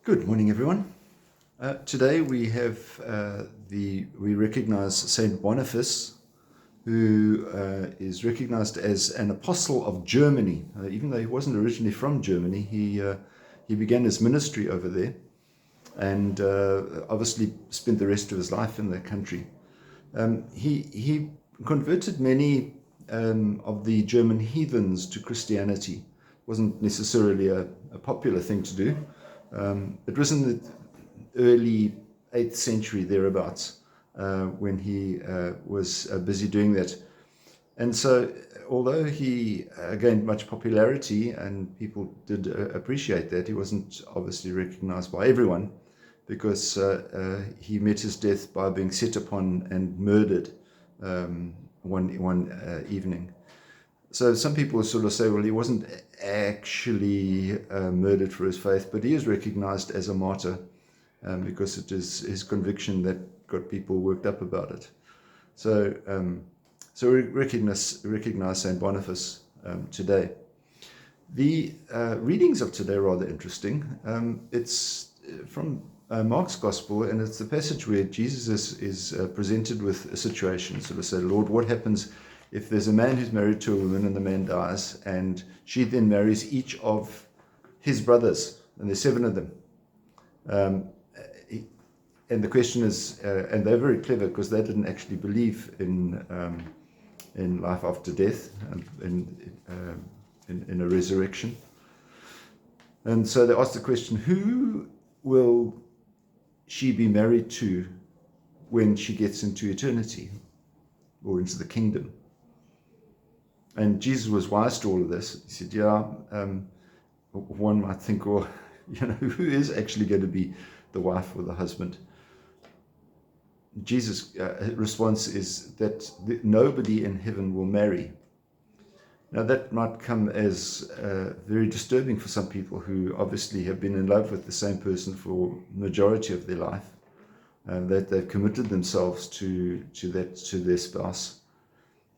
Good morning, everyone. Today we have we recognize Saint Boniface, who is recognized as an apostle of Germany. Even though he wasn't originally from Germany, he began his ministry over there, and obviously spent the rest of his life in the country. He converted many of the German heathens to Christianity. It wasn't necessarily a popular thing to do. It was in the early 8th century thereabouts when he was busy doing that. And so although he gained much popularity and people did appreciate that, he wasn't obviously recognized by everyone, because he met his death by being set upon and murdered one evening. So some people sort of say, well, he wasn't actually murdered for his faith, but he is recognized as a martyr because it is his conviction that got people worked up about it. So we recognize Saint Boniface today. The readings of today are rather interesting. It's from Mark's Gospel, and it's the passage where Jesus is presented with a situation. So to say, Lord, what happens if there's a man who's married to a woman and the man dies, and she then marries each of his brothers, and there's 7 of them. And the question is, and they're very clever because they didn't actually believe in life after death, in a resurrection. And so they asked the question, who will she be married to when she gets into eternity or into the kingdom? And Jesus was wise to all of this. He said, one might think, well, who is actually going to be the wife or the husband? Jesus' response is that nobody in heaven will marry. Now that might come as very disturbing for some people who obviously have been in love with the same person for the majority of their life, that they've committed themselves to their spouse,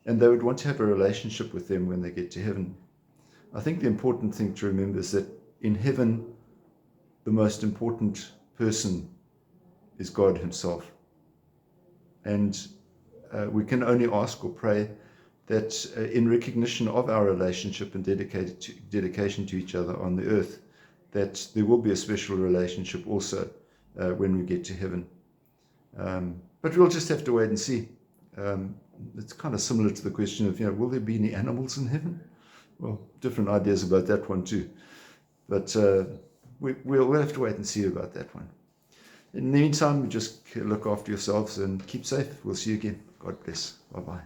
and they would want to have a relationship with them when they get to heaven. I think the important thing to remember is that in heaven, the most important person is God himself. And we can only ask or pray that in recognition of our relationship and dedication to each other on the earth, that there will be a special relationship also when we get to heaven. But we'll just have to wait and see. It's kind of similar to the question of, will there be any animals in heaven? Well, different ideas about that one too. But we'll have to wait and see about that one. In the meantime, just look after yourselves and keep safe. We'll see you again. God bless. Bye-bye.